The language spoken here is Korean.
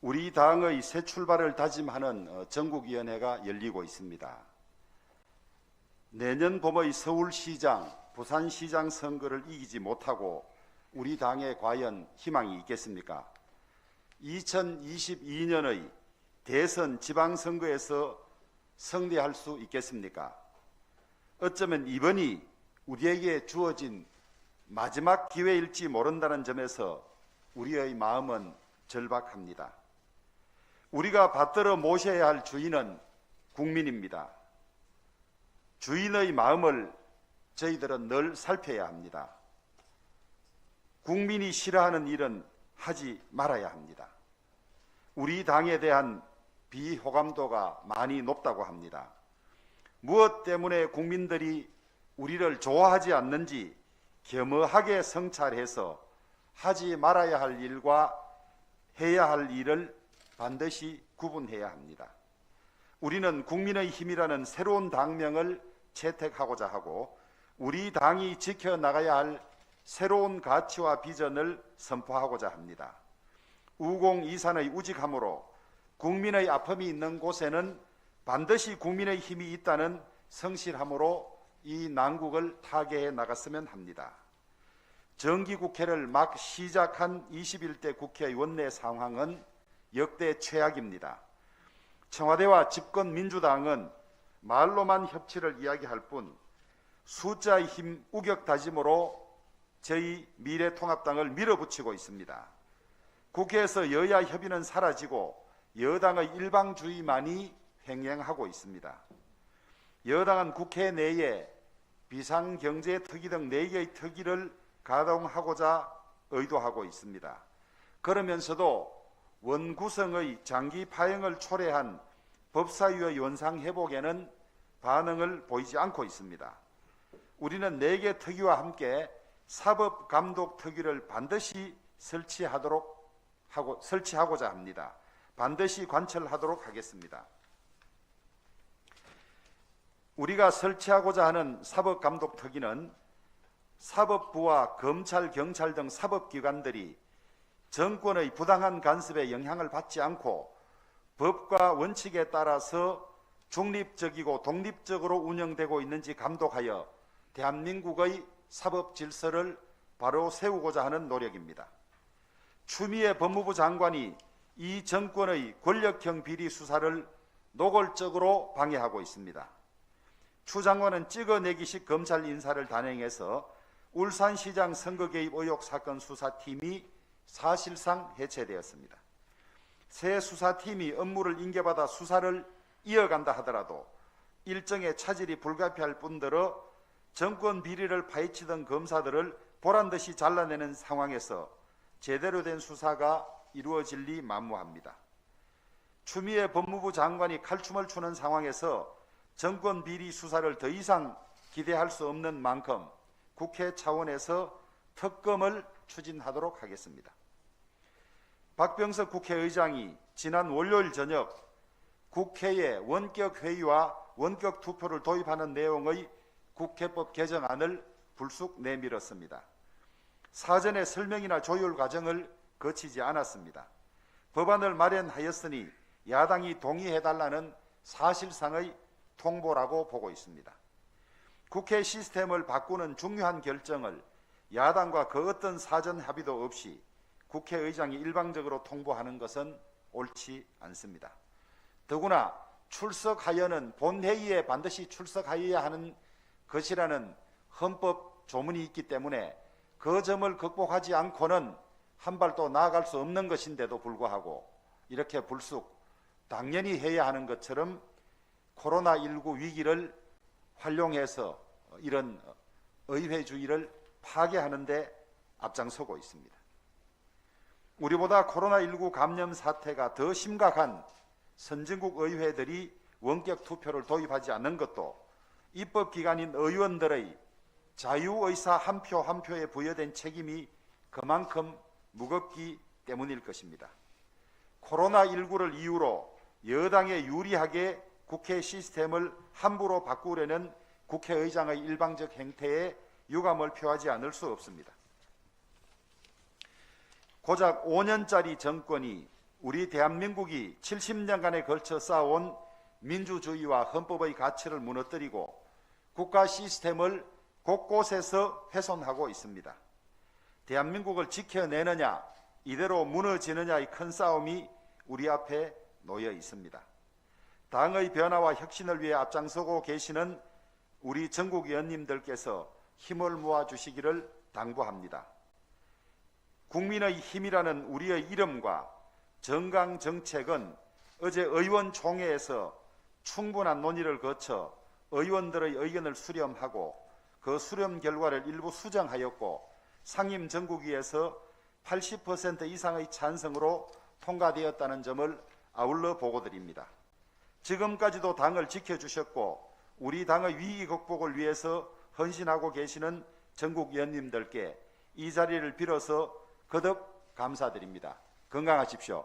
우리 당의 새 출발을 다짐하는 전국위원회가 열리고 있습니다. 내년 봄의 서울시장, 부산시장 선거를 이기지 못하고 우리 당에 과연 희망이 있겠습니까? 2022년의 대선 지방선거에서 승리할 수 있겠습니까? 어쩌면 이번이 우리에게 주어진 마지막 기회일지 모른다는 점에서 우리의 마음은 절박합니다. 우리가 받들어 모셔야 할 주인은 국민입니다. 주인의 마음을 저희들은 늘 살펴야 합니다. 국민이 싫어하는 일은 하지 말아야 합니다. 우리 당에 대한 비호감도가 많이 높다고 합니다. 무엇 때문에 국민들이 우리를 좋아하지 않는지 겸허하게 성찰해서 하지 말아야 할 일과 해야 할 일을 반드시 구분해야 합니다. 우리는 국민의 힘이라는 새로운 당명을 채택하고자 하고 우리 당이 지켜나가야 할 새로운 가치와 비전을 선포하고자 합니다. 우공이산의 우직함으로 국민의 아픔이 있는 곳에는 반드시 국민의 힘이 있다는 성실함으로 이 난국을 타개해 나갔으면 합니다. 정기국회를 막 시작한 21대 국회 원내 상황은 역대 최악입니다. 청와대와 집권민주당은 말로만 협치를 이야기할 뿐 숫자의 힘 우격다짐으로 저희 미래통합당을 밀어붙이고 있습니다. 국회에서 여야 협의는 사라지고 여당의 일방주의만이 횡행하고 있습니다. 여당은 국회 내에 비상경제특위 등 4개의 특위를 가동하고자 의도하고 있습니다. 그러면서도 원구성의 장기 파행을 초래한 법사위의 원상회복에는 반응을 보이지 않고 있습니다. 우리는 4개 특위와 함께 사법감독특위를 반드시 설치하고자 합니다. 반드시 관철하도록 하겠습니다. 우리가 설치하고자 하는 사법감독특위는 사법부와 검찰, 경찰 등 사법기관들이 정권의 부당한 간섭에 영향을 받지 않고 법과 원칙에 따라서 중립적이고 독립적으로 운영되고 있는지 감독하여 대한민국의 사법 질서를 바로 세우고자 하는 노력입니다. 추미애 법무부 장관이 이 정권의 권력형 비리 수사를 노골적으로 방해하고 있습니다. 추 장관은 찍어내기식 검찰 인사를 단행해서 울산시장 선거 개입 의혹 사건 수사팀이 사실상 해체되었습니다. 새 수사팀이 업무를 인계받아 수사를 이어간다 하더라도 일정의 차질이 불가피할 뿐더러 정권 비리를 파헤치던 검사들을 보란듯이 잘라내는 상황에서 제대로 된 수사가 이루어질 리 만무합니다. 추미애 법무부 장관이 칼춤을 추는 상황에서 정권 비리 수사를 더 이상 기대할 수 없는 만큼 국회 차원에서 특검을 추진하도록 하겠습니다. 박병석 국회의장이 지난 월요일 저녁 국회에 원격회의와 원격투표를 도입하는 내용의 국회법 개정안을 불쑥 내밀었습니다. 사전에 설명이나 조율 과정을 거치지 않았습니다. 법안을 마련하였으니 야당이 동의해달라는 사실상의 통보라고 보고 있습니다. 국회 시스템을 바꾸는 중요한 결정을 야당과 그 어떤 사전 합의도 없이 국회의장이 일방적으로 통보하는 것은 옳지 않습니다. 더구나 출석하여는 본회의에 반드시 출석하여야 하는 것이라는 헌법 조문이 있기 때문에 그 점을 극복하지 않고는 한 발도 나아갈 수 없는 것인데도 불구하고 이렇게 불쑥 당연히 해야 하는 것처럼 코로나19 위기를 활용해서 이런 의회주의를 파괴하는 데 앞장서고 있습니다. 우리보다 코로나19 감염 사태가 더 심각한 선진국 의회들이 원격 투표를 도입하지 않는 것도 입법기관인 의원들의 자유의사 한 표 한 표에 부여된 책임이 그만큼 무겁기 때문일 것입니다. 코로나19를 이유로 여당에 유리하게 국회 시스템을 함부로 바꾸려는 국회의장의 일방적 행태에 유감을 표하지 않을 수 없습니다. 고작 5년짜리 정권이 우리 대한민국이 70년간에 걸쳐 쌓아온 민주주의와 헌법의 가치를 무너뜨리고 국가 시스템을 곳곳에서 훼손하고 있습니다. 대한민국을 지켜내느냐 이대로 무너지느냐의 큰 싸움이 우리 앞에 놓여 있습니다. 당의 변화와 혁신을 위해 앞장서고 계시는 우리 전국 의원님들께서 힘을 모아주시기를 당부합니다. 국민의 힘이라는 우리의 이름과 정강정책은 어제 의원총회에서 충분한 논의를 거쳐 의원들의 의견을 수렴하고 그 수렴 결과를 일부 수정하였고 상임정국위에서 80% 이상의 찬성으로 통과되었다는 점을 아울러 보고드립니다. 지금까지도 당을 지켜주셨고 우리 당의 위기 극복을 위해서 헌신하고 계시는 전국 의원님들께 이 자리를 빌어서 거듭 감사드립니다. 건강하십시오.